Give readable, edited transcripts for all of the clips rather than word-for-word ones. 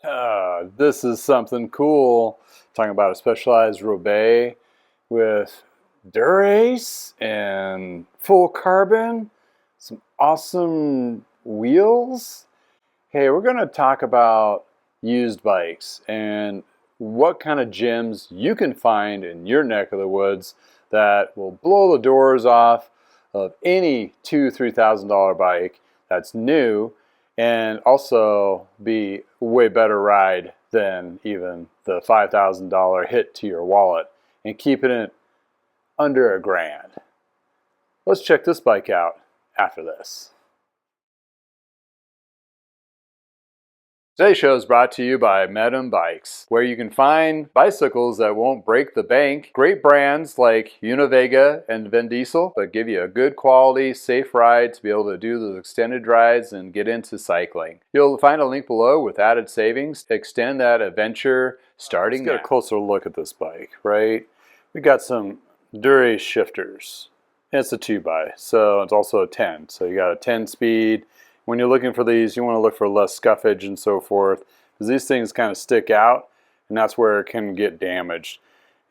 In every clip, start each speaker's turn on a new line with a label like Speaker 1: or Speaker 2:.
Speaker 1: This is something cool. Talking about a Specialized Roubaix with Dura-Ace and full carbon, some awesome wheels. Hey, we're going to talk about used bikes and what kind of gems you can find in your neck of the woods that will blow the doors off of any $2,000-$3,000 bike that's new, and also be a way better ride than even the $5,000 hit to your wallet, and keeping it under $1,000. Let's check this bike out after this. Today's show is brought to you by Medem Bikes, where you can find bicycles that won't break the bank. Great brands like Univega and Vin Diesel, but give you a good quality, safe ride to be able to do those extended rides and get into cycling. You'll find a link below with added savings to extend that adventure starting now. Let's get a closer look at this bike, right? We got some Dura-Ace shifters. It's a 2x, so it's also a 10. So you got a 10 speed. When you're looking for these, you want to look for less scuffage and so forth, because these things kind of stick out, and that's where it can get damaged.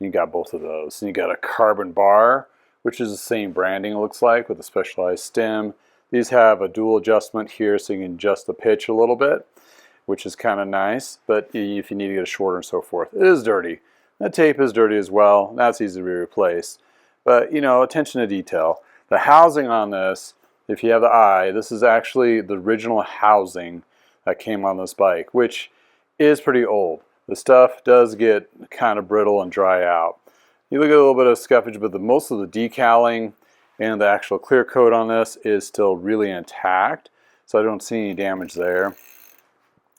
Speaker 1: You got both of those. And you got a carbon bar, which is the same branding, it looks like, with a specialized stem. These have a dual adjustment here, so you can adjust the pitch a little bit, which is kind of nice, but if you need to get it shorter and so forth. It is dirty. The tape is dirty as well. That's easy to be replaced. But, you know, attention to detail. The housing on this, if you have the eye, this is actually the original housing that came on this bike, which is pretty old. The stuff does get kind of brittle and dry out. You look at a little bit of scuffage, but most of the decaling and the actual clear coat on this is still really intact, so I don't see any damage there.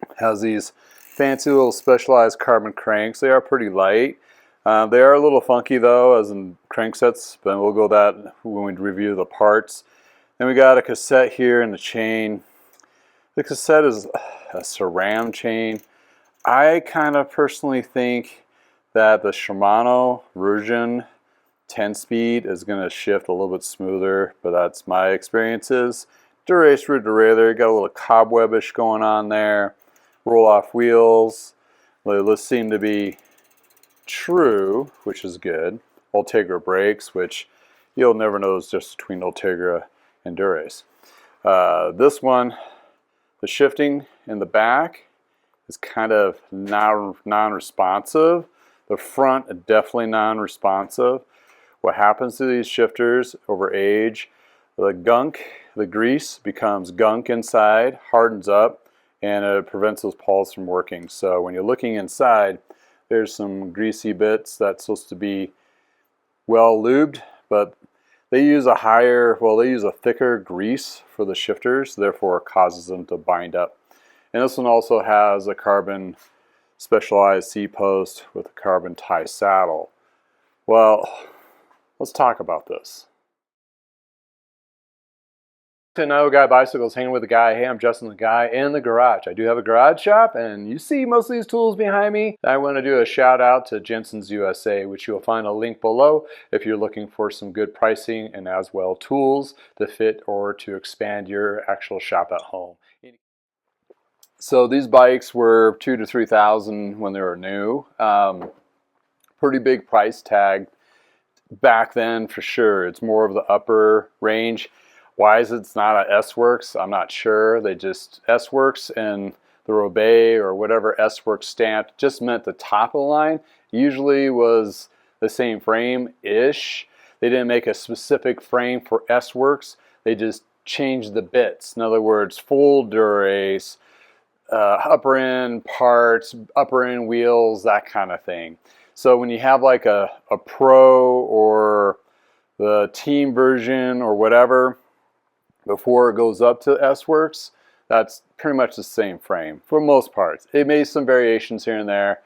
Speaker 1: It has these fancy little specialized carbon cranks. They are pretty light. They are a little funky though, as in cranksets, but we'll go that when we review the parts. Then we got a cassette here in the chain. The cassette is a SRAM chain. I kind of personally think that the Shimano version 10 speed is going to shift a little bit smoother, but that's my experiences. Dura-Ace rear derailleur, got a little cobwebbish going on there. Roll off wheels. Those seem to be true, which is good. Ultegra brakes, which you'll never know is just between Ultegra and Dura-Ace. This one, the shifting in the back is kind of non-responsive. The front, definitely non-responsive. What happens to these shifters over age, the gunk, the grease becomes gunk inside, hardens up, and it prevents those pulls from working. So when you're looking inside, there's some greasy bits that's supposed to be well lubed, but they use a thicker grease for the shifters, therefore it causes them to bind up. And this one also has a carbon specialized C-post with a carbon tie saddle. Well, let's talk about this. Another Guy Bicycles, hanging with the guy. Hey, I'm Justin, the guy in the garage. I do have a garage shop, and you see most of these tools behind me. I want to do a shout out to Jensen's USA, which you'll find a link below if you're looking for some good pricing and as well tools to fit or to expand your actual shop at home. So these bikes were $2,000 to $3,000 when they were new. Pretty big price tag back then for sure. It's more of the upper range. Why is it's not a S-Works? I'm not sure. They just, S-Works and the Roubaix or whatever S-Works stamped just meant the top of the line. Usually was the same frame-ish. They didn't make a specific frame for S-Works. They just changed the bits. In other words, full Dura-Ace, upper end parts, upper end wheels, that kind of thing. So when you have like a Pro or the team version or whatever, before it goes up to S-Works, that's pretty much the same frame for most parts. It made some variations here and there.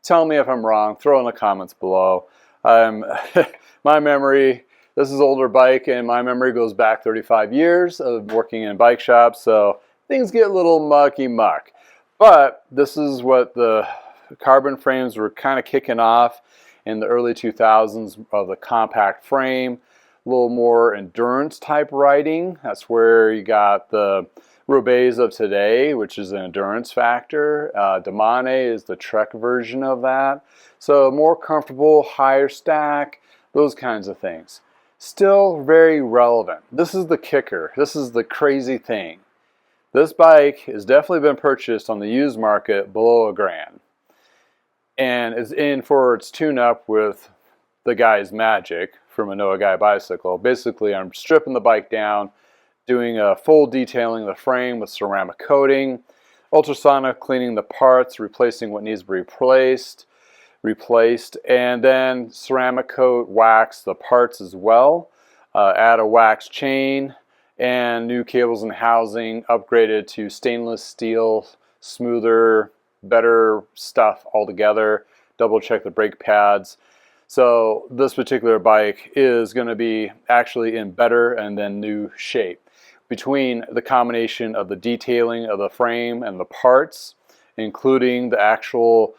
Speaker 1: Tell me if I'm wrong. Throw in the comments below. My memory, this is an older bike, and my memory goes back 35 years of working in bike shops, so things get a little mucky muck. But this is what the carbon frames were kind of kicking off in the early 2000s of the compact frame. A little more endurance type riding. That's where you got the Roubaix of today, which is an endurance factor. Domane is the Trek version of that. So more comfortable, higher stack, those kinds of things. Still very relevant. This is the kicker. This is the crazy thing. This bike has definitely been purchased on the used market below $1,000. And is in for its tune-up with the guy's magic from a Noah Guy bicycle. Basically, I'm stripping the bike down, doing a full detailing of the frame with ceramic coating, ultrasonic cleaning the parts, replacing what needs to be replaced, and then ceramic coat, wax the parts as well, add a wax chain, and new cables and housing, upgraded to stainless steel, smoother, better stuff altogether, double check the brake pads. So this particular bike is going to be actually in better and then new shape. Between the combination of the detailing of the frame and the parts, including the actual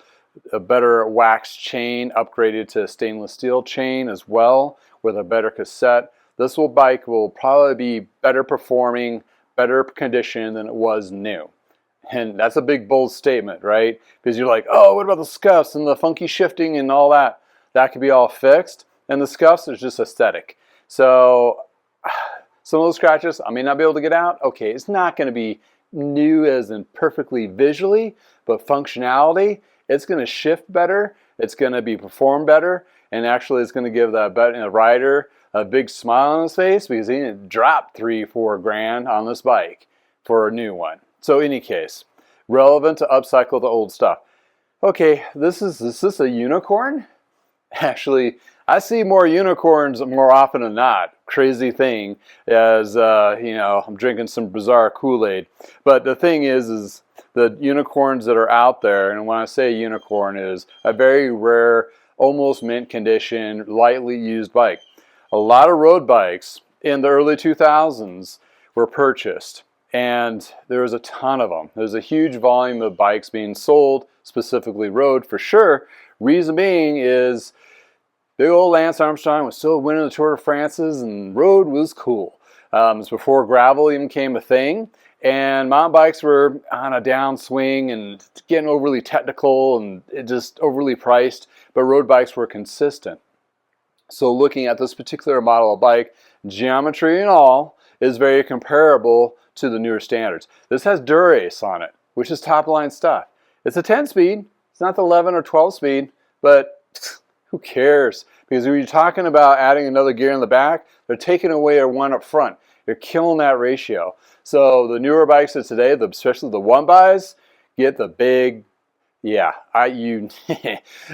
Speaker 1: better wax chain upgraded to stainless steel chain as well with a better cassette, this bike will probably be better performing, better condition than it was new. And that's a big bold statement, right? Because you're like, oh, what about the scuffs and the funky shifting and all that? That could be all fixed. And the scuffs is just aesthetic. So some of those scratches I may not be able to get out. Okay, it's not going to be new as in perfectly visually, but functionality, it's going to shift better. It's going to be perform better. And actually it's going to give that rider a big smile on his face because he didn't drop $3-4 grand on this bike for a new one. So any case, relevant to upcycle the old stuff. Okay, is this a unicorn? Actually, I see more unicorns more often than not. Crazy thing, as I'm drinking some bizarre Kool-Aid. But the thing is the unicorns that are out there, and when I say unicorn, is a very rare, almost mint condition, lightly used bike. A lot of road bikes in the early 2000s were purchased, and there was a ton of them. There's a huge volume of bikes being sold, specifically road for sure. Reason being is big old Lance Armstrong was still winning the Tour de France's, and road was cool. It was before gravel even became a thing, and mountain bikes were on a downswing and getting overly technical and it just overly priced, but road bikes were consistent. So looking at this particular model of bike, geometry and all, is very comparable to the newer standards. This has Dura-Ace on it, which is top line stuff. It's a 10-speed. It's not the 11 or 12-speed, but who cares? Because when you're talking about adding another gear in the back, they're taking away a one up front. You're killing that ratio. So the newer bikes of today, especially the one-bys, get the big,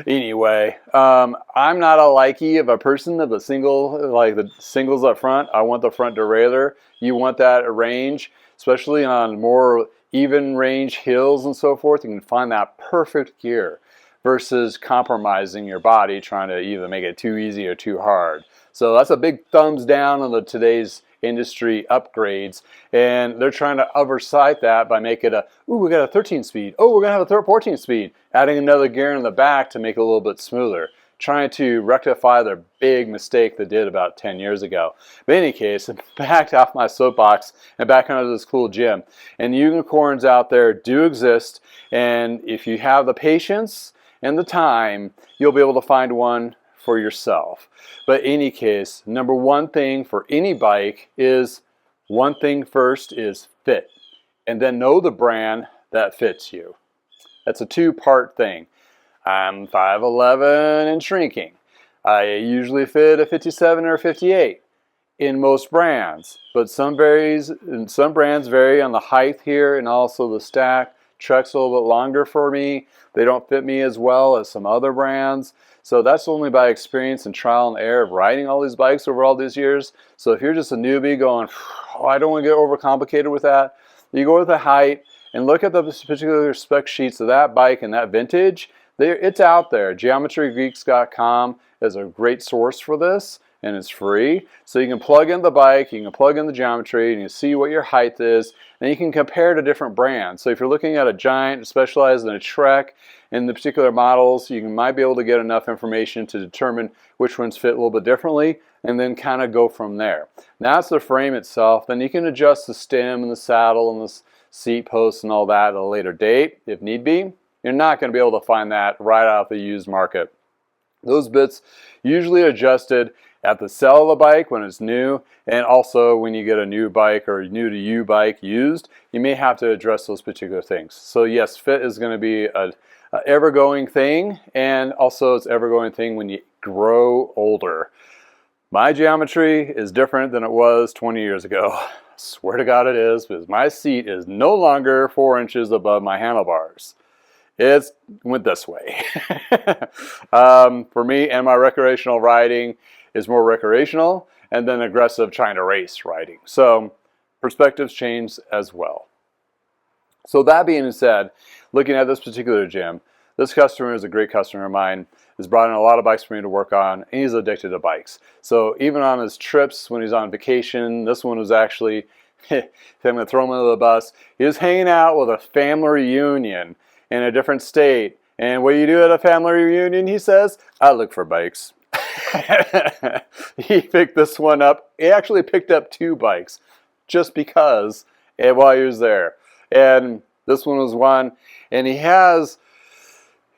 Speaker 1: anyway, I'm not a likey of a person of the single, like the singles up front. I want the front derailleur. You want that range, especially on more even range hills and so forth. You can find that perfect gear versus compromising your body, trying to either make it too easy or too hard. So that's a big thumbs down on today's industry upgrades, and they're trying to oversight that by making we got a 13 speed, we're gonna have a 14 speed, adding another gear in the back to make it a little bit smoother, trying to rectify their big mistake they did about 10 years ago. But in any case, back off my soapbox and back onto this cool gym. And unicorns out there do exist, and if you have the patience and the time, you'll be able to find one for yourself. But in any case, number one thing for any bike is, one thing first is fit, and then know the brand that fits you. That's a two-part thing. I'm 5'11" and shrinking. I usually fit a 57 or a 58 in most brands, but some brands vary on the height here and also the stack. Trek's a little bit longer for me. They don't fit me as well as some other brands. So that's only by experience and trial and error of riding all these bikes over all these years. So if you're just a newbie going, I don't want to get overcomplicated with that, you go with the height and look at the particular spec sheets of that bike and that vintage. It's out there. GeometryGeeks.com is a great source for this. and it's free. So you can plug in the bike, you can plug in the geometry, and you see what your height is, and you can compare to different brands. So if you're looking at a Giant, Specialized, and a Trek in the particular models, you might be able to get enough information to determine which ones fit a little bit differently, and then kind of go from there. That's the frame itself. Then you can adjust the stem and the saddle and the seat posts and all that at a later date if need be. You're not going to be able to find that right out of the used market. Those bits usually adjusted at the sale of the bike when it's new, and also when you get a new bike or new to you bike used, you may have to address those particular things. So yes, fit is going to be a ever-going thing, and also it's ever-going thing when you grow older. My geometry is different than it was 20 years ago. I swear to God it is, because my seat is no longer 4 inches above my handlebars. It went this way. For me, and my recreational riding is more recreational and then aggressive trying to race riding. So perspectives change as well. So that being said, looking at this particular gym, this customer is a great customer of mine. Has brought in a lot of bikes for me to work on, and he's addicted to bikes. So even on his trips when he's on vacation, this one was actually, I'm going to throw him under the bus, he was hanging out with a family reunion in a different state. And what do you do at a family reunion, he says? I look for bikes. He picked this one up. He actually picked up 2 bikes just because while he was there. And this one was one. And he has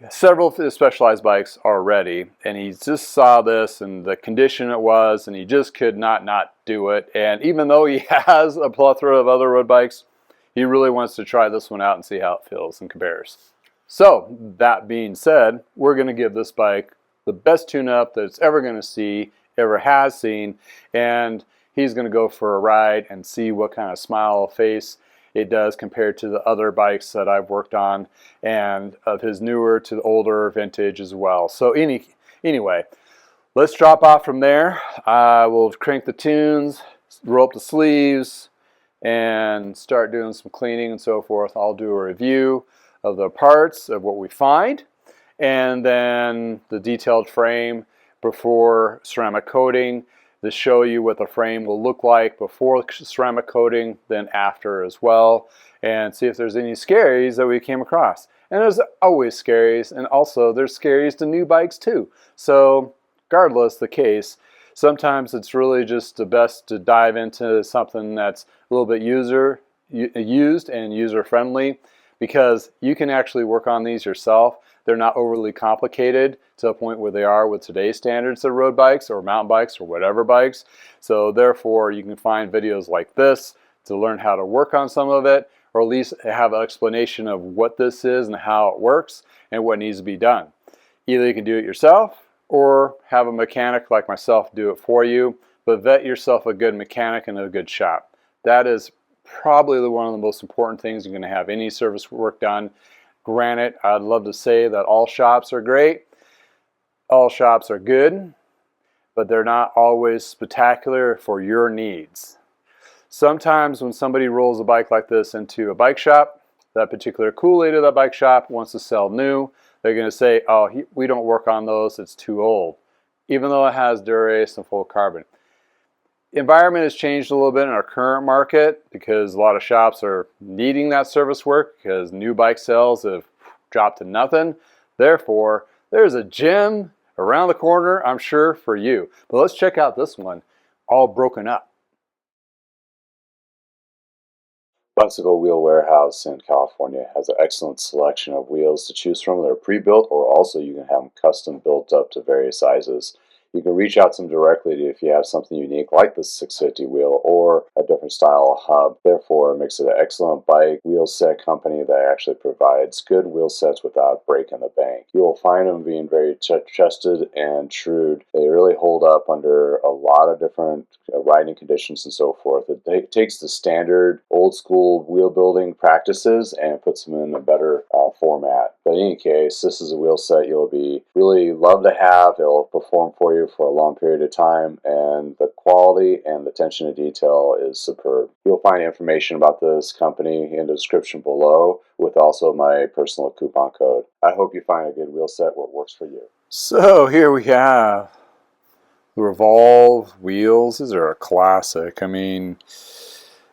Speaker 1: several Specialized bikes already. And he just saw this and the condition it was, and he just could not do it. And even though he has a plethora of other road bikes, he really wants to try this one out and see how it feels and compares. So that being said, we're going to give this bike the best tune-up that it's ever going to see, ever has seen, and he's going to go for a ride and see what kind of smile face it does compared to the other bikes that I've worked on, and of his newer to the older vintage as well. So anyway, let's drop off from there. We'll crank the tunes, roll up the sleeves, and start doing some cleaning and so forth. I'll do a review of the parts of what we find, and then the detailed frame before ceramic coating to show you what the frame will look like before ceramic coating, then after as well, and see if there's any scaries that we came across. And there's always scaries, and also there's scaries to new bikes too. So regardless the case, sometimes it's really just the best to dive into something that's a little bit used and user-friendly, because you can actually work on these yourself. They're not overly complicated to a point where they are with today's standards of road bikes or mountain bikes or whatever bikes. So therefore, you can find videos like this to learn how to work on some of it, or at least have an explanation of what this is and how it works and what needs to be done. Either you can do it yourself or have a mechanic like myself do it for you, but vet yourself a good mechanic and a good shop. That is probably one of the most important things you're going to have any service work done. Granted, I'd love to say that all shops are great, all shops are good, but they're not always spectacular for your needs. Sometimes when somebody rolls a bike like this into a bike shop, that particular cool lady at that bike shop wants to sell new. They're going to say, oh, we don't work on those, it's too old, even though it has Dura-Ace and full carbon. The environment has changed a little bit in our current market because a lot of shops are needing that service work because new bike sales have dropped to nothing. Therefore, there's a gym around the corner, I'm sure, for you. But let's check out this one, all broken up.
Speaker 2: Bicycle Wheel Warehouse in California has an excellent selection of wheels to choose from. They're pre-built, or also you can have them custom built up to various sizes. You can reach out to them directly if you have something unique like the 650 wheel or a different style hub. Therefore, it makes it an excellent bike wheel set company that actually provides good wheel sets without breaking the bank. You will find them being very trusted and true. They really hold up under a lot of different riding conditions and so forth. It takes the standard old school wheel building practices and puts them in a better format. But in any case, this is a wheel set you'll be really love to have. It'll perform for you for a long period of time, and the quality and the attention to detail is superb. You'll find information about this company in the description below, with also my personal coupon code. I hope you find a good wheel set where it works for you.
Speaker 1: So here we have Revolve wheels, these are a classic. I mean,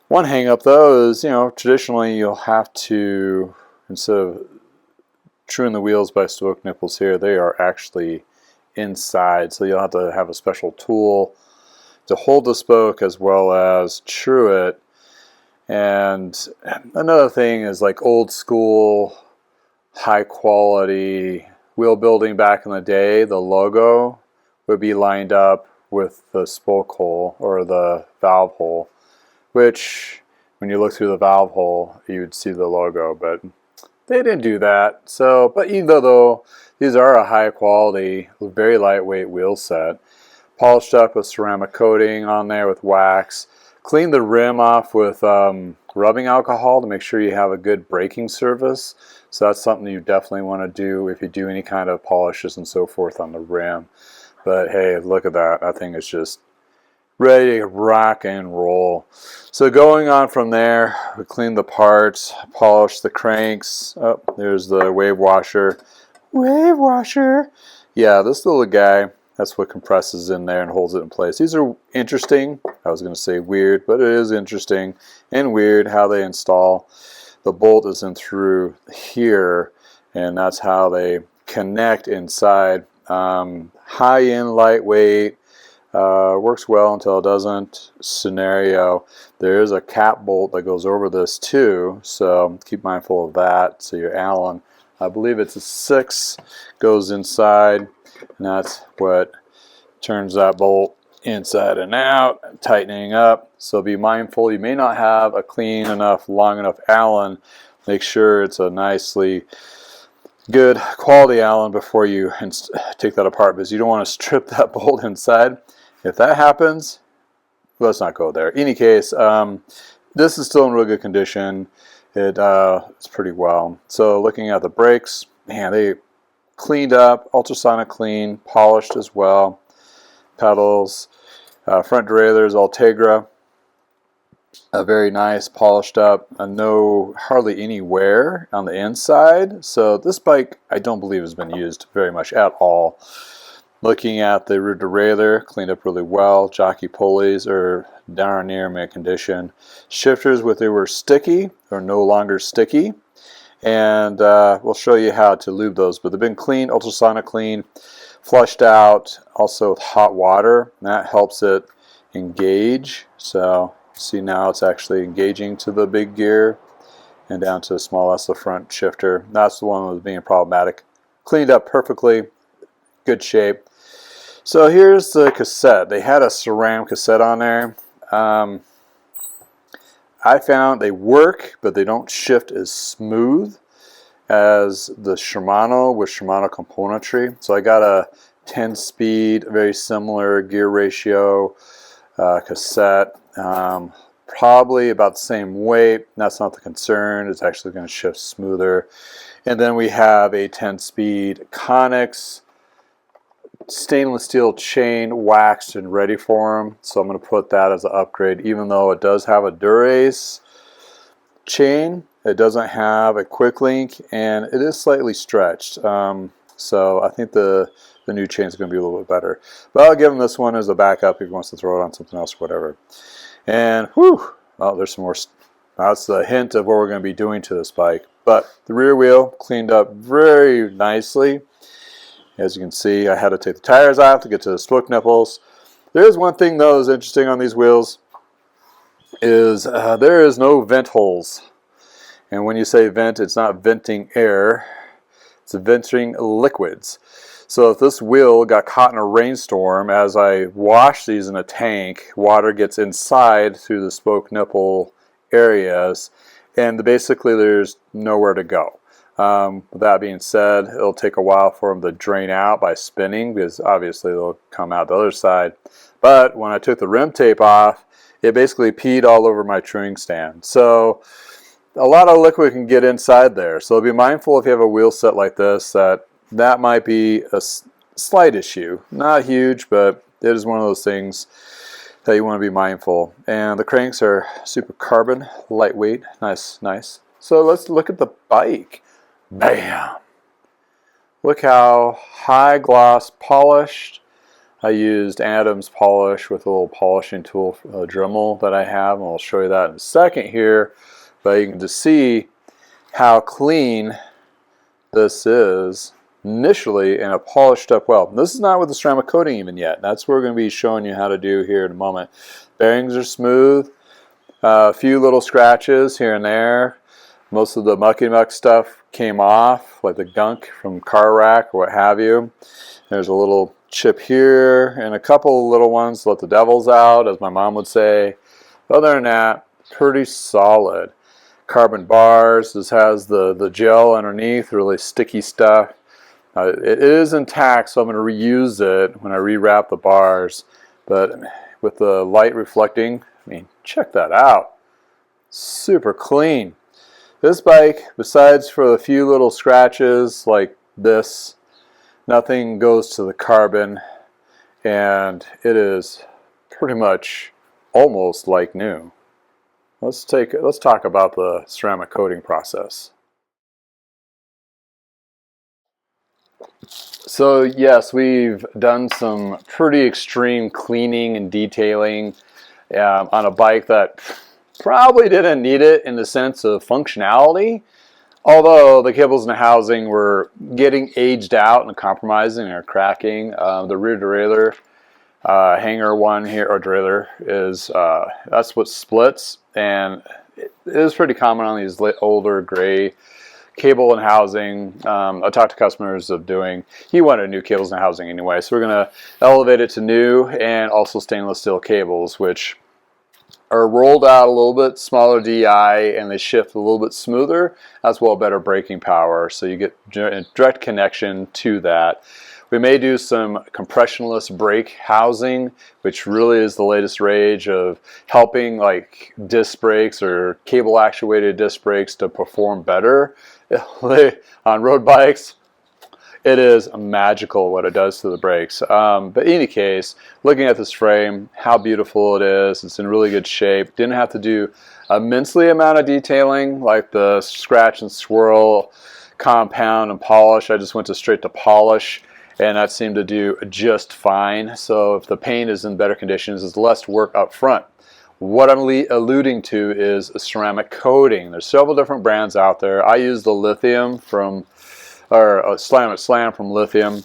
Speaker 1: one hang up though is, you know, traditionally you'll have to, instead of truing the wheels by spoke nipples here, they are actually inside. So you'll have to have a special tool to hold the spoke as well as true it. And another thing is, like, old school, high quality wheel building back in the day, the logo would be lined up with the spoke hole or the valve hole, which when you look through the valve hole you would see the logo, but they didn't do that. So, but even though these are a high quality, very lightweight wheel set, polished up with ceramic coating on there with wax, clean the rim off with rubbing alcohol to make sure you have a good braking surface. So that's something you definitely want to do if you do any kind of polishes and so forth on the rim. But hey, look at that. That thing is just ready to rock and roll. So going on from there, we clean the parts, polish the cranks. Oh, there's the wave washer. Wave washer. Yeah, this little guy, that's what compresses in there and holds it in place. These are interesting. I was going to say weird, but it is interesting and weird how they install. The bolt is in through here, and that's how they connect inside. High-end, lightweight, works well until it doesn't scenario. There is a cap bolt that goes over this too, so keep mindful of that. So your Allen, I believe it's a 6, goes inside, and that's what turns that bolt inside and out, tightening up. So be mindful, you may not have a clean enough, long enough Allen. Make sure it's a nicely good quality Allen before you take that apart, because you don't want to strip that bolt inside. If that happens, let's not go there. In any case, this is still in real good condition. It's pretty well. So looking at the brakes, man, they cleaned up, ultrasonic clean, polished as well. Pedals, front derailleurs, Ultegra, very nice, polished up. No, hardly any wear on the inside. So this bike, I don't believe has been used very much at all. Looking at the rear derailleur, cleaned up really well. Jockey pulleys are darn near mint condition. Shifters, where they were sticky, are no longer sticky. And we'll show you how to lube those. But they've been clean, ultrasonic clean, flushed out, also with hot water. And that helps it engage. So see, now it's actually engaging to the big gear and down to the small. That's the front shifter. That's the one that was being problematic. Cleaned up perfectly, good shape. So here's the cassette. They had a SRAM cassette on there. I found they work, but they don't shift as smooth as the Shimano with Shimano Componentry. So I got a 10-speed, very similar gear ratio cassette. Probably about the same weight. That's not the concern. It's actually going to shift smoother. And then we have a 10-speed ConneX stainless steel chain, waxed and ready for them. So I'm going to put that as an upgrade. Even though it does have a Dura-Ace chain, it doesn't have a quick link, and it is slightly stretched. So I think the new chain is going to be a little bit better. But I'll give him this one as a backup if he wants to throw it on something else or whatever. And whew, oh, there's some more. That's the hint of what we're going to be doing to this bike. But the rear wheel cleaned up very nicely. As you can see, I had to take the tires off to get to the spoke nipples. There is one thing though that's interesting on these wheels, is there is no vent holes. And when you say vent, it's not venting air, it's venting liquids. So if this wheel got caught in a rainstorm, as I wash these in a tank, water gets inside through the spoke nipple areas, and basically there's nowhere to go. With that being said, it'll take a while for them to drain out by spinning, because obviously they'll come out the other side. But when I took the rim tape off, it basically peed all over my truing stand. So a lot of liquid can get inside there. So be mindful if you have a wheel set like this, that might be a slight issue. Not huge, but it is one of those things that you want to be mindful. And the cranks are super carbon, lightweight, nice. So let's look at the bike. Bam! Look how high gloss polished. I used Adam's polish with a little polishing tool, a Dremel that I have, and I'll show you that in a second here. But you can just see how clean this is initially in a polished up well. This is not with the ceramic coating even yet. That's what we're going to be showing you how to do here in a moment. Bearings are smooth. A few little scratches here and there. Most of the mucky muck stuff came off, like the gunk from car rack or what have you. There's a little chip here and a couple little ones to let the devils out, as my mom would say. Other than that, pretty solid. Carbon bars. This has the gel underneath, really sticky stuff. It is intact, so I'm going to reuse it when I rewrap the bars. But with the light reflecting, I mean, check that out. Super clean. This bike, besides for the few little scratches like this, nothing goes to the carbon, and it is pretty much almost like new. Let's talk about the ceramic coating process. So yes, we've done some pretty extreme cleaning and detailing on a bike that probably didn't need it in the sense of functionality. Although the cables and the housing were getting aged out and compromising or cracking. The rear derailleur hanger one here, or derailleur, is that's what splits, and it is pretty common on these older gray cable and housing. I talked to customers of doing, he wanted new cables and housing anyway, so we're going to elevate it to new and also stainless steel cables, which are rolled out a little bit smaller DI, and they shift a little bit smoother, as well better braking power, so you get direct connection to that. We may do some compressionless brake housing, which really is the latest rage of helping like disc brakes or cable actuated disc brakes to perform better on road bikes. It is magical what it does to the brakes. But in any case, looking at this frame, how beautiful it is. It's in really good shape. Didn't have to do immensely amount of detailing like the scratch and swirl, compound, and polish. I just went straight to polish, and that seemed to do just fine. So if the paint is in better conditions, there's less work up front. What I'm alluding to is a ceramic coating. There's several different brands out there. I use the Lithium from, or Slam from Lithium,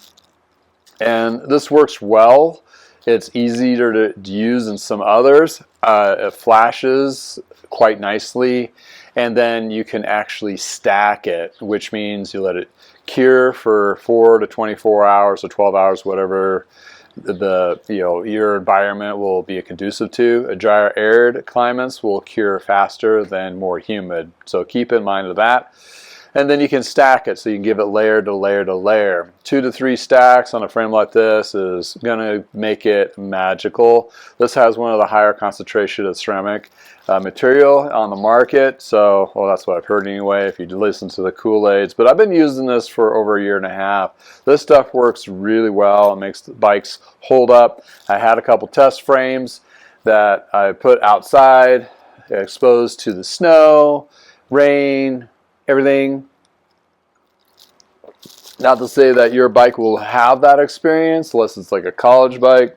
Speaker 1: and this works well. It's easier to use than some others. It flashes quite nicely, and then you can actually stack it, which means you let it cure for 4 to 24 hours or 12 hours, whatever your environment will be conducive to. A drier arid climates will cure faster than more humid, so keep in mind of that. And then you can stack it, so you can give it layer to layer to layer. 2 to 3 stacks on a frame like this is going to make it magical. This has one of the higher concentration of ceramic material on the market, so, well, that's what I've heard anyway, if you listen to the Kool-Aids. But I've been using this for over a year and a half. This stuff works really well. It makes the bikes hold up. I had a couple test frames that I put outside, exposed to the snow, rain, everything. Not to say that your bike will have that experience unless it's like a college bike,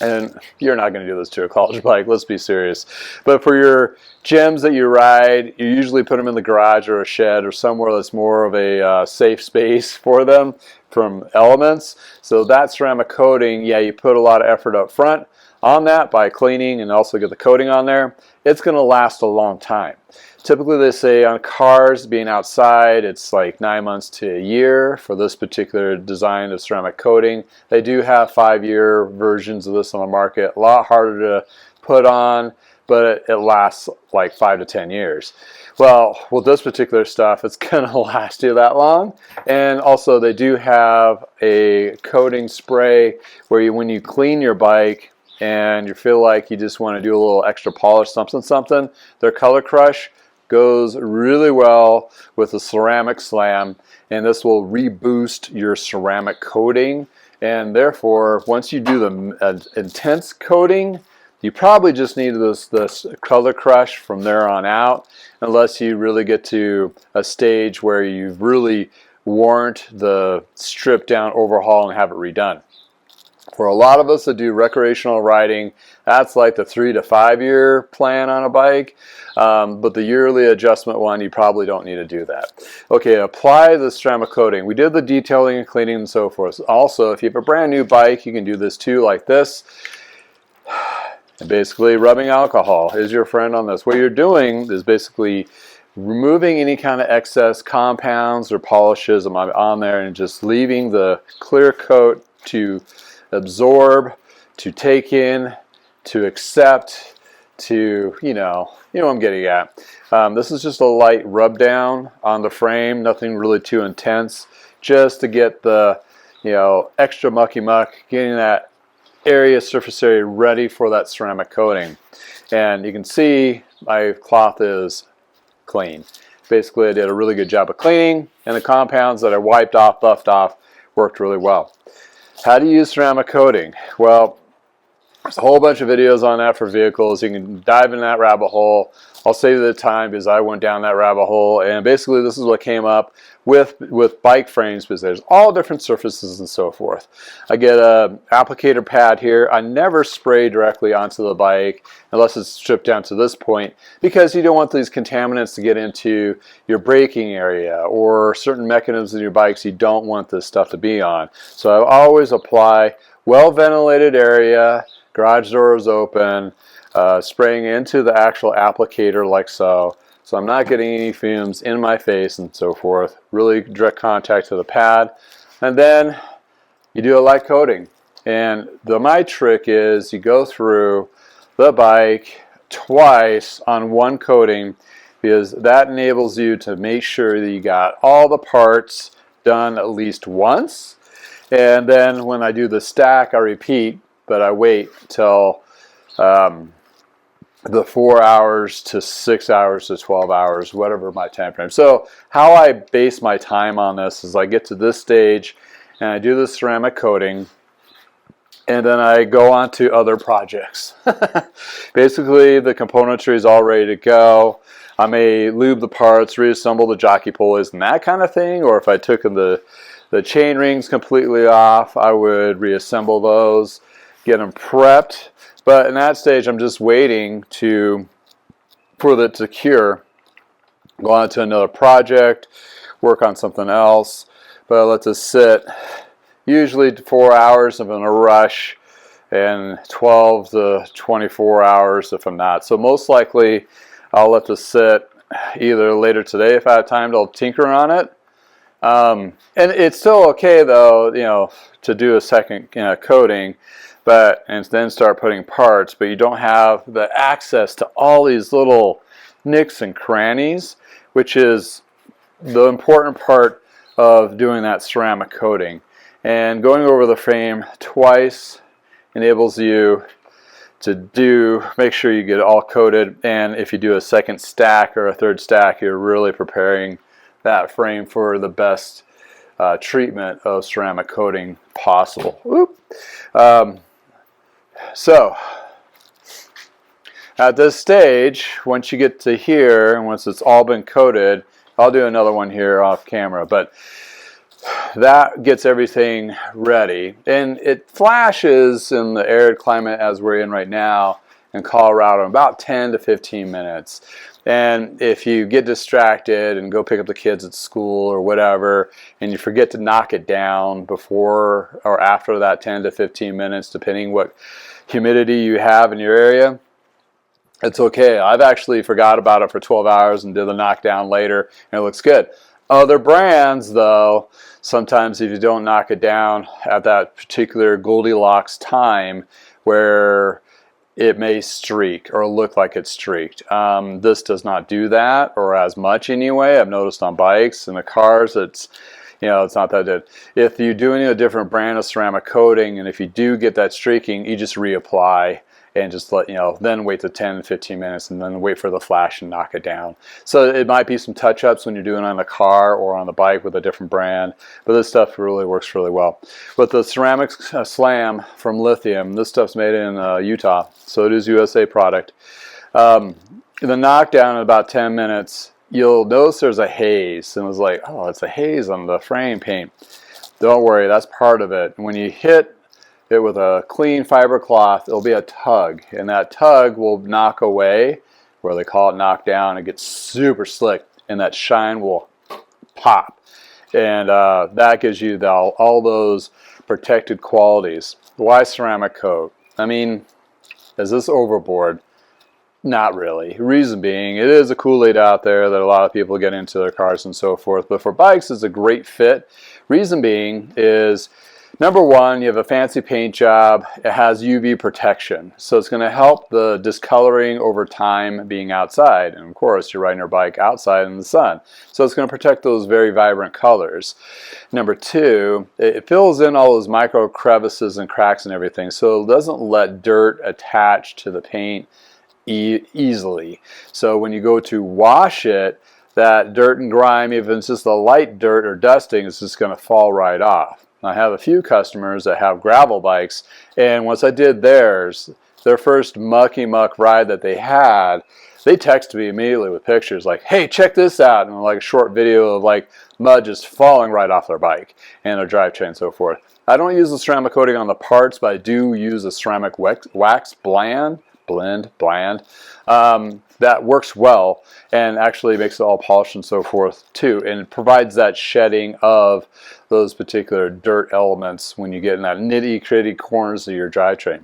Speaker 1: and you're not going to do this to a college bike, let's be serious. But for your gyms that you ride, you usually put them in the garage or a shed or somewhere that's more of a safe space for them from elements. So that ceramic coating, yeah, you put a lot of effort up front on that by cleaning and also get the coating on there. It's going to last a long time. Typically they say on cars being outside, it's like 9 months to a year for this particular design of ceramic coating. They do have 5-year versions of this on the market. A lot harder to put on, but it lasts like 5 to 10 years. Well, with this particular stuff, it's going to last you that long. And also they do have a coating spray where when you clean your bike and you feel like you just want to do a little extra polish, something, their Color Crush goes really well with the ceramic slam, and this will reboost your ceramic coating. And therefore, once you do the intense coating, you probably just need this Color Crush from there on out, unless you really get to a stage where you've really warrant the stripped down overhaul and have it redone. For a lot of us that do recreational riding, that's like the 3 to 5 year plan on a bike. But the yearly adjustment one, you probably don't need to do that. Okay, apply the ceramic coating. We did the detailing and cleaning and so forth. Also, if you have a brand new bike, you can do this too, like this. And basically, rubbing alcohol is your friend on this. What you're doing is basically removing any kind of excess compounds or polishes on there and just leaving the clear coat to absorb, to take in, to accept, to, you know what I'm getting at. This is just a light rub down on the frame, nothing really too intense, just to get the, extra mucky muck, getting that surface area ready for that ceramic coating. And you can see my cloth is clean. Basically, I did a really good job of cleaning, and the compounds that I wiped off, buffed off, worked really well. How to use ceramic coating? Well, there's a whole bunch of videos on that for vehicles. You can dive in that rabbit hole. I'll save you the time because I went down that rabbit hole, and basically this is what came up with bike frames, because there's all different surfaces and so forth. I get a applicator pad here. I never spray directly onto the bike unless it's stripped down to this point, because you don't want these contaminants to get into your braking area or certain mechanisms in your bikes you don't want this stuff to be on. So I always apply well ventilated area, garage doors open, spraying into the actual applicator like so. So I'm not getting any fumes in my face and so forth. Really direct contact to the pad. And then you do a light coating. And my trick is you go through the bike twice on one coating, because that enables you to make sure that you got all the parts done at least once. And then when I do the stack, I repeat, but I wait till the 4 hours to 6 hours to 12 hours, whatever my time frame. So how I base my time on this is I get to this stage and I do the ceramic coating, and then I go on to other projects. Basically, the componentry is all ready to go. I may lube the parts, reassemble the jockey pulleys and that kind of thing, or if I took the chain rings completely off, I would reassemble those, get them prepped. But in that stage, I'm just waiting for it to cure, go on to another project, work on something else. But I let this sit usually 4 hours if I'm in a rush, and 12 to 24 hours if I'm not. So most likely, I'll let this sit either later today if I have time to tinker on it. And it's still okay though, to do a second coating, and then start putting parts, but you don't have the access to all these little nicks and crannies, which is the important part of doing that ceramic coating. And going over the frame twice enables you to make sure you get it all coated, and if you do a second stack or a third stack, you're really preparing that frame for the best treatment of ceramic coating possible. So at this stage, once you get to here, and once it's all been coated, I'll do another one here off camera, but that gets everything ready. And it flashes in the arid climate as we're in right now in Colorado in about 10 to 15 minutes. And if you get distracted and go pick up the kids at school or whatever, and you forget to knock it down before or after that 10 to 15 minutes, depending what humidity you have in your area, it's okay. I've actually forgot about it for 12 hours and did the knockdown later, and it looks good. Other brands, though, sometimes if you don't knock it down at that particular Goldilocks time where it may streak or look like it's streaked. This does not do that, or as much anyway. I've noticed on bikes and the cars, it's not that good. If you're doing a different brand of ceramic coating, and if you do get that streaking, you just reapply and just then wait to 10 15 minutes and then wait for the flash and knock it down. So it might be some touch-ups when you're doing it on the car or on the bike with a different brand, but this stuff really works really well. But the ceramic SRAM from Lithium, this stuff's made in Utah, so it is USA product. The knockdown in about 10 minutes, you'll notice there's a haze, and it's like, oh, it's a haze on the frame paint. Don't worry, that's part of it. When you hit it with a clean fiber cloth, it'll be a tug, and that tug will knock away, where they call it knock down. It gets super slick, and that shine will pop, and that gives you all those protected qualities. Why ceramic coat? I mean, is this overboard? Not really. Reason being, it is a Kool-Aid out there that a lot of people get into their cars and so forth, but for bikes it's a great fit. Reason being is, number one, you have a fancy paint job. It has UV protection, so it's going to help the discoloring over time being outside, and of course you're riding your bike outside in the sun, so it's going to protect those very vibrant colors. Number two, it fills in all those micro crevices and cracks and everything, so it doesn't let dirt attach to the paint easily. So when you go to wash it, that dirt and grime, even if it's just a light dirt or dusting, is just going to fall right off. I have a few customers that have gravel bikes, and once I did theirs, their first mucky muck ride that they had, they texted me immediately with pictures like, hey, check this out, and like a short video of like mud just falling right off their bike and their drivetrain and so forth. I don't use the ceramic coating on the parts, but I do use a ceramic wax blend, that works well and actually makes it all polished and so forth too, and it provides that shedding of those particular dirt elements when you get in that nitty-gritty corners of your drivetrain.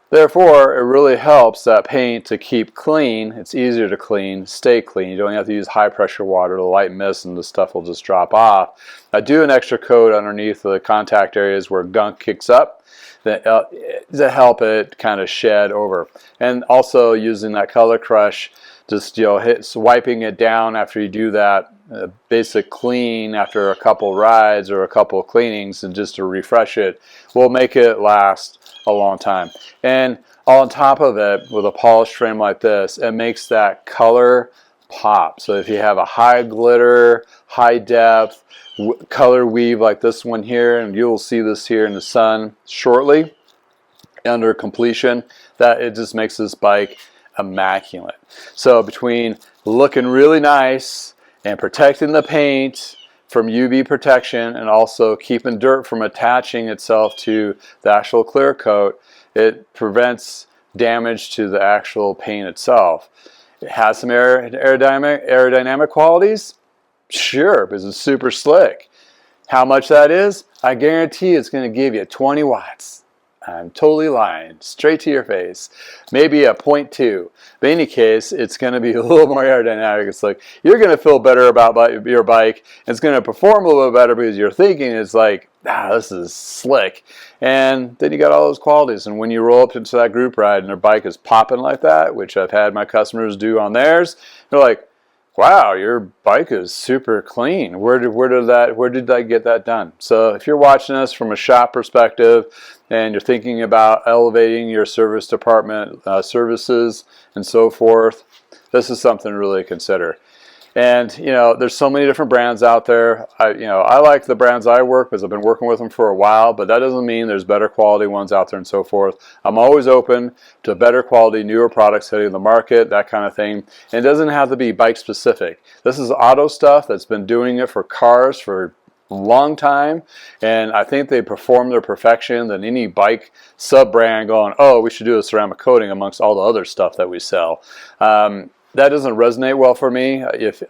Speaker 1: Therefore, it really helps that paint to keep clean. It's easier to clean, stay clean. You don't have to use high pressure water. The light mist and the stuff will just drop off. I do an extra coat underneath the contact areas where gunk kicks up to help it kind of shed over. And also using that color crush, just wiping it down after you do that basic clean after a couple rides or a couple of cleanings, and just to refresh it will make it last a long time. And on top of it, with a polished frame like this, it makes that color pop. So if you have a high glitter, high depth color weave like this one here, and you'll see this here in the sun shortly under completion, that it just makes this bike immaculate. So between looking really nice and protecting the paint from UV protection and also keeping dirt from attaching itself to the actual clear coat, it prevents damage to the actual paint itself. It has some aerodynamic qualities, sure, because it's super slick. How much that is? I guarantee it's going to give you 20 watts. I'm totally lying, straight to your face. Maybe a 0.2. But in any case, it's going to be a little more aerodynamic. It's like you're going to feel better about your bike. It's going to perform a little bit better because you're thinking it's like, this is slick. And then you got all those qualities. And when you roll up into that group ride and their bike is popping like that, which I've had my customers do on theirs, they're like, wow, your bike is super clean. Where did I get that done? So if you're watching this from a shop perspective and you're thinking about elevating your service department services and so forth, this is something to really consider. And there's so many different brands out there. I like the brands I work because I've been working with them for a while, but that doesn't mean there's better quality ones out there and so forth. I'm always open to better quality, newer products hitting the market, that kind of thing. And it doesn't have to be bike specific. This is auto stuff that's been doing it for cars for a long time, and I think they perform their perfection than any bike sub brand going, oh, we should do a ceramic coating amongst all the other stuff that we sell. That doesn't resonate well for me. If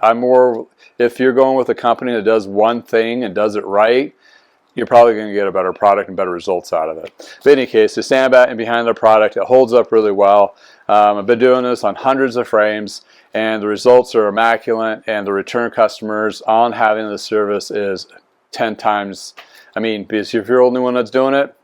Speaker 1: you're going with a company that does one thing and does it right, you're probably going to get a better product and better results out of it. But in any case, to stand back and behind the product, it holds up really well. I've been doing this on hundreds of frames, and the results are immaculate, and the return customers on having the service is 10 times. Because if you're the only one that's doing it,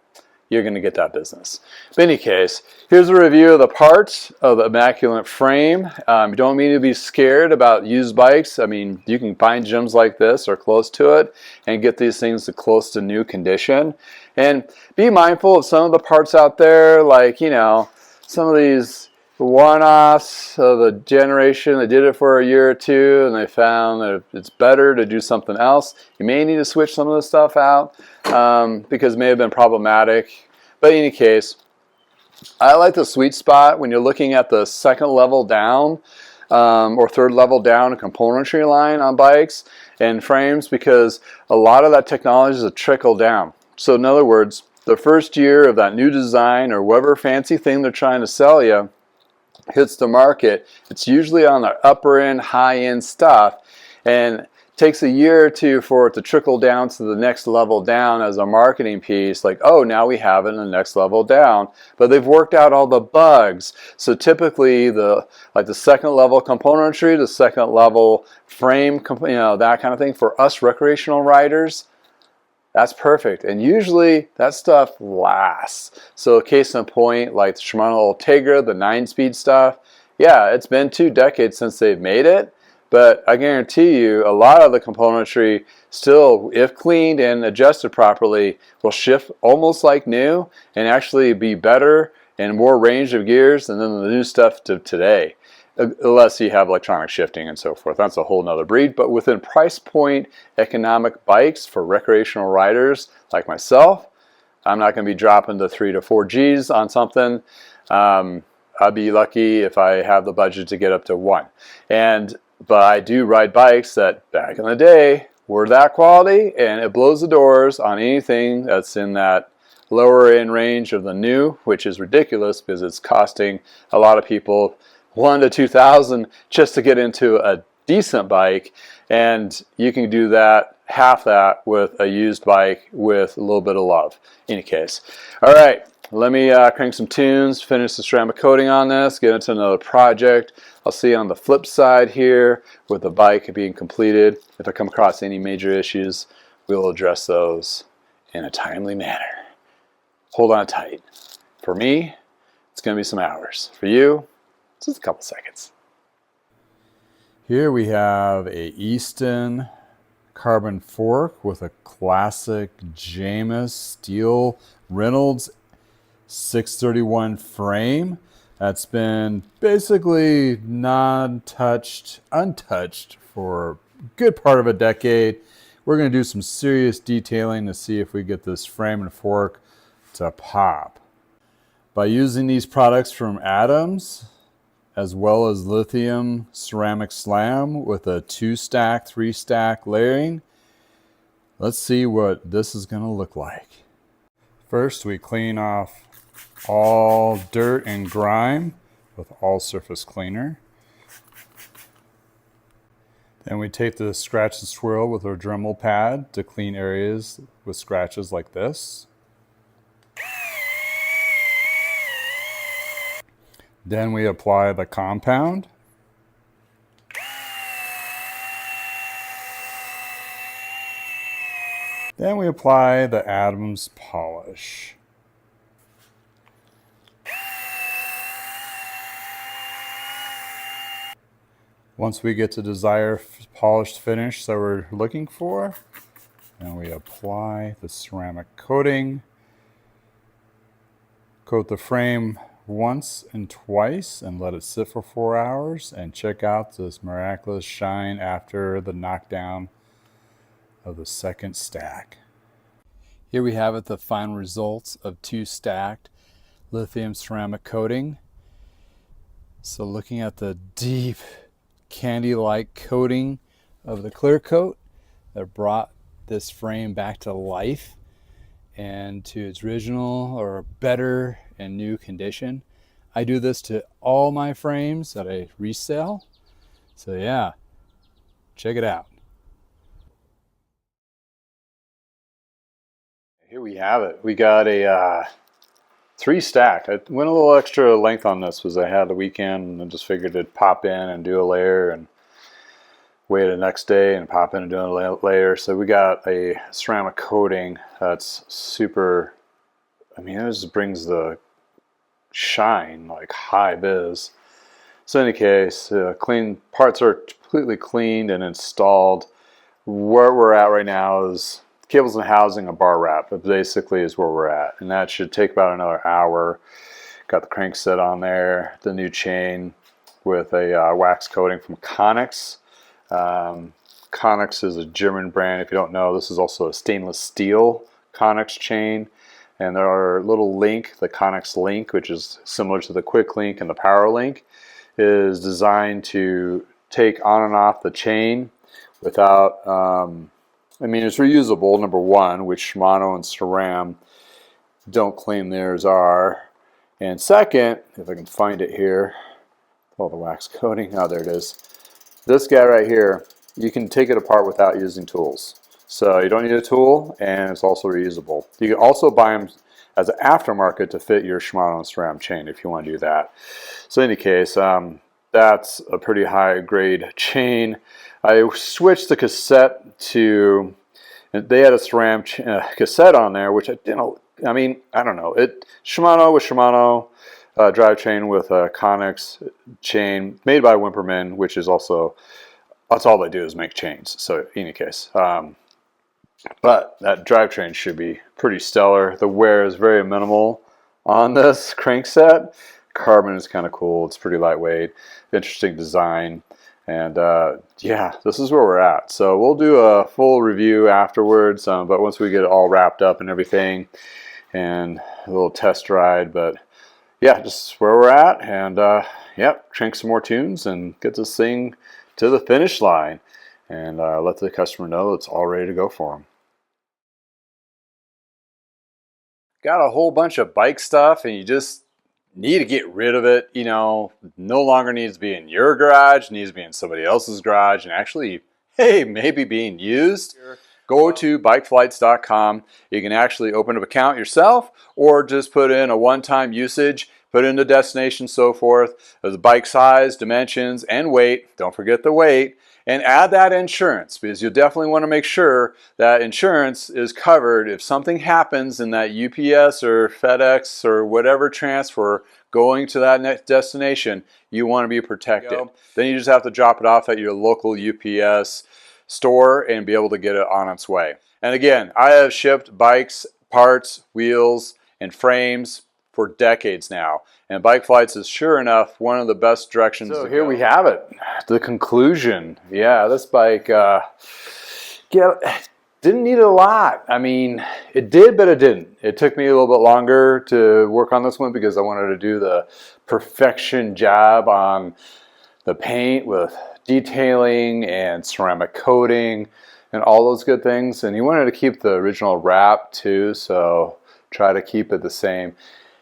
Speaker 1: you're going to get that business. But in any case, here's a review of the parts of the immaculate frame. You don't need to be scared about used bikes. You can find gyms like this or close to it and get these things to close to new condition. And be mindful of some of the parts out there, like, some of these one-offs of the generation. They did it for a year or two and they found that it's better to do something else. You may need to switch some of the stuff out because it may have been problematic. But in any case, I like the sweet spot when you're looking at the second level down or third level down a componentry line on bikes and frames, because a lot of that technology is a trickle down. So in other words, the first year of that new design or whatever fancy thing they're trying to sell you hits the market, it's usually on the upper end, high end stuff, and it takes a year or two for it to trickle down to the next level down as a marketing piece, like, oh, now we have it in the next level down, but they've worked out all the bugs. So typically the second level componentry, the second level frame, that kind of thing, for us recreational riders, that's perfect, and usually that stuff lasts. So case in point, like the Shimano Ultegra, the 9-speed stuff, yeah, it's been 2 decades since they've made it, but I guarantee you a lot of the componentry still, if cleaned and adjusted properly, will shift almost like new and actually be better and more range of gears than the new stuff to today. Unless you have electronic shifting and so forth. That's a whole nother breed. But within price point economic bikes for recreational riders like myself, I'm not going to be dropping the 3 to 4 G's on something. I'd be lucky if I have the budget to get up to 1. But I do ride bikes that back in the day were that quality, and it blows the doors on anything that's in that lower end range of the new, which is ridiculous because it's costing a lot of people $1,000 to $2,000 just to get into a decent bike, and you can do that, half that, with a used bike with a little bit of love. Any case, all right, let me crank some tunes, finish the ceramic coating on this, get into another project. I'll see you on the flip side here with the bike being completed. If I come across any major issues, we'll address those in a timely manner. Hold on tight. For me, it's going to be some hours. For you, just a couple seconds. Here we have a Easton carbon fork with a classic Jamus steel Reynolds 631 frame that's been basically untouched for a good part of a decade. We're going to do some serious detailing to see if we get this frame and fork to pop. By using these products from Adams, as well as Lithium ceramic SRAM with a 2-stack, 3-stack layering, let's see what this is going to look like. First, we clean off all dirt and grime with all surface cleaner. Then we take the scratch and swirl with our Dremel pad to clean areas with scratches like this. Then we apply the compound. Then we apply the Adams polish. Once we get the desired polished finish that we're looking for, then we apply the ceramic coating. Coat the frame once and twice and let it sit for 4 hours, and check out this miraculous shine after the knockdown of the second stack. Here we have it, the final results of 2 stacked lithium ceramic coating. So looking at the deep candy-like coating of the clear coat that brought this frame back to life and to its original or better and new condition. I do this to all my frames that I resell. So yeah, check it out. Here we have it. We got a 3-stack. I went a little extra length on this because I had the weekend and I just figured it'd pop in and do a layer and wait the next day and pop in and do a layer. So we got a ceramic coating that's super, I mean, it just brings the shine like high biz. So in any case, clean parts are completely cleaned and installed. Where we're at right now is cables and housing, a bar wrap. That basically is where we're at, and that should take about another hour. Got the crank set on there, the new chain with a wax coating from ConneX. ConneX is a German brand. If you don't know, this is also a stainless steel ConneX chain. And there are little link, the ConneX link, which is similar to the quick link and the power link, is designed to take on and off the chain without, I mean, it's reusable, number one, which Shimano and SRAM don't claim theirs are. And second, if I can find it here, oh, the wax coating, oh, there it is. This guy right here, you can take it apart without using tools. So you don't need a tool, and it's also reusable. You can also buy them as an aftermarket to fit your Shimano and SRAM chain if you want to do that. So in any case, that's a pretty high grade chain. I switched the Cassette to, they had a SRAM Cassette on there, which I didn't, I mean, I don't know. Shimano with Shimano, drivetrain with a ConneX chain made by Wimperman, which is also, that's all they do is make chains. So in any case, but that drivetrain should be pretty stellar. The wear is very minimal on this crankset. Carbon is kind of cool. It's pretty lightweight, interesting design. And yeah, this is where we're at. So we'll do a full review afterwards, but once we get it all wrapped up and everything, and a little test ride. But yeah, just where we're at, and yep, crank some more tunes and get this thing to the finish line, and let the customer know it's all ready to go for them. Got a whole bunch of bike stuff, and you just need to get rid of it. You know, no longer needs to be in your garage, needs to be in somebody else's garage, and actually, hey, maybe being used. Go to bikeflights.com. You can actually open up an account yourself, or just put in a one-time usage, put in the destination, so forth, the bike size, dimensions, and weight. Don't forget the weight. And add that insurance, because you'll definitely want to make sure that insurance is covered if something happens in that UPS or FedEx or whatever transfer going to that next destination. You want to be protected. Then you just have to drop it off at your local UPS store and be able to get it on its way. And again, I have shipped bikes, parts, wheels, and frames for decades now, and Bike Flights is sure enough one of the best directions. So here we have it, the conclusion. Yeah, this bike didn't need a lot. I mean, it did, but it didn't. It took me a little bit longer to work on this one because I wanted to do the perfection job on the paint with detailing and ceramic coating and all those good things. And he wanted to keep the original wrap too, so try to keep it the same.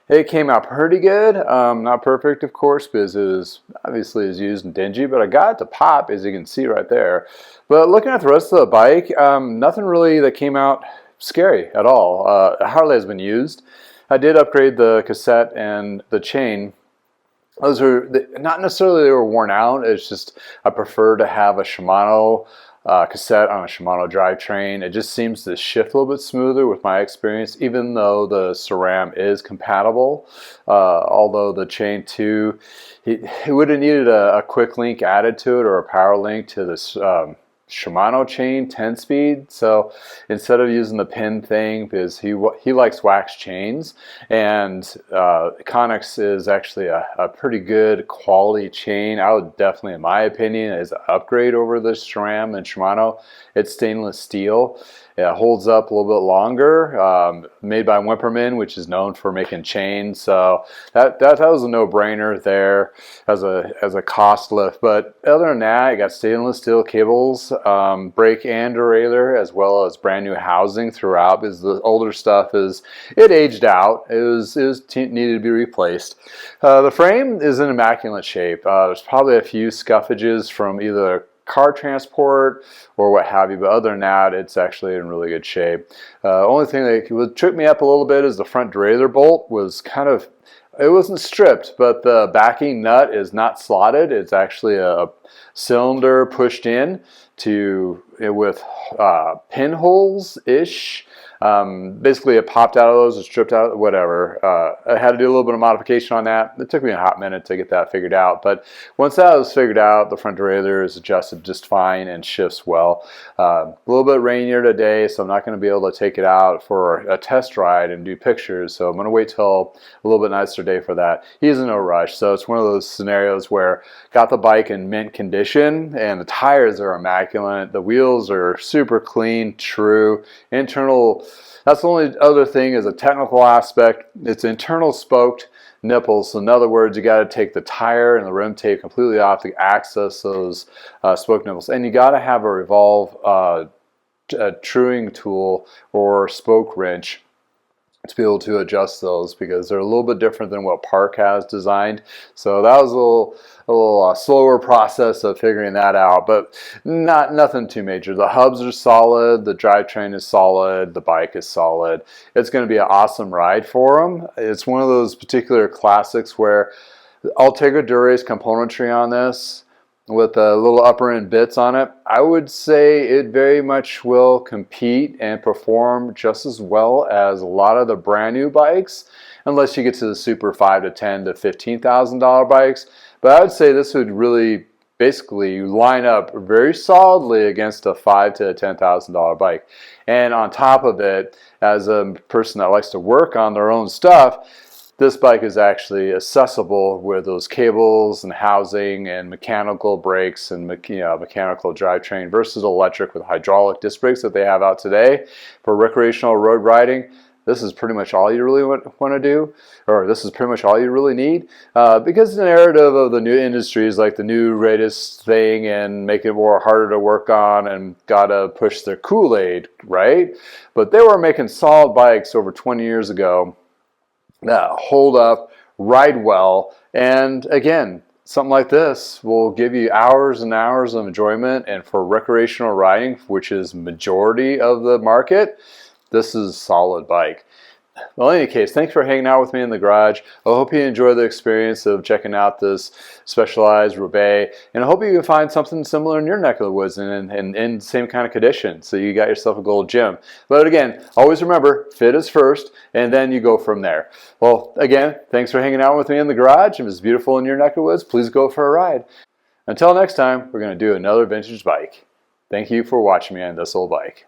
Speaker 1: It came out pretty good. Not perfect, of course, because it was obviously is used and dingy, but I got it to pop, as you can see right there. But looking at the rest of the bike, nothing really that came out scary at all. Hardly has been used. I did upgrade the cassette and the chain. Those are not necessarily they were worn out. It's just I prefer to have a Shimano cassette on a Shimano drivetrain. It just seems to shift a little bit smoother with my experience, even though the SRAM is compatible. Although the chain too, it would have needed a quick link added to it or a power link to this Shimano chain 10-speed. So instead of using the pin thing, because he likes wax chains, and ConneX is actually a pretty good quality chain. I would definitely, in my opinion, is an upgrade over the SRAM and Shimano. It's stainless steel. It holds up a little bit longer. Made by Wimperman, which is known for making chains. So that was a no-brainer there as a cost lift. But other than that, you got stainless steel cables, brake and derailleur, as well as brand new housing throughout, because the older stuff it aged out. It needed to be replaced. The frame is in immaculate shape. There's probably a few scuffages from either car transport or what have you, but other than that, it's actually in really good shape. Only thing that would trip me up a little bit is the front derailleur bolt was kind of, it wasn't stripped, but the backing nut is not slotted. It's actually a cylinder pushed in with pinholes-ish. Basically it popped out of those, it stripped out, whatever. I had to do a little bit of modification on that. It took me a hot minute to get that figured out, but once that was figured out, the front derailleur is adjusted just fine and shifts well. A little bit rainier today, so I'm not going to be able to take it out for a test ride and do pictures, so I'm going to wait till a little bit nicer day for that. He's in no rush, so it's one of those scenarios where got the bike in mint condition, and the tires are immaculate, the wheels are super clean, true, internal. That's the only other thing is a technical aspect. It's internal spoked nipples. So in other words, you got to take the tire and the rim tape completely off to access those spoke nipples. And you got to have a revolve truing tool or spoke wrench to be able to adjust those, because they're a little bit different than what Park has designed. So that was a little slower process of figuring that out, but nothing too major. The hubs are solid, the drivetrain is solid, the bike is solid. It's going to be an awesome ride for them. It's one of those particular classics where Ultegra Dura-Ace componentry on this, with a little upper end bits on it, I would say it very much will compete and perform just as well as a lot of the brand new bikes, unless you get to the super $5,000 to $10,000 to $15,000 bikes. But I would say this would really basically line up very solidly against a $5,000 to $10,000 bike. And on top of it, as a person that likes to work on their own stuff, this bike is actually accessible with those cables and housing and mechanical brakes and mechanical drivetrain versus electric with hydraulic disc brakes that they have out today. For recreational road riding, this is pretty much all you really want to do, or this is pretty much all you really need, because the narrative of the new industry is like the new greatest thing and make it more harder to work on and gotta push their Kool-Aid, right? But they were making solid bikes over 20 years ago that hold up, ride well, and again, something like this will give you hours and hours of enjoyment. And for recreational riding, which is majority of the market, this is a solid bike. Well, in any case, thanks for hanging out with me in the garage. I hope you enjoy the experience of checking out this Specialized Roubaix, and I hope you can find something similar in your neck of the woods and in the same kind of condition, so you got yourself a gold gem. But again, always remember, fit is first, and then you go from there. Well, again, thanks for hanging out with me in the garage. If it's beautiful in your neck of the woods, please go for a ride. Until next time, we're going to do another vintage bike. Thank you for watching me on this old bike.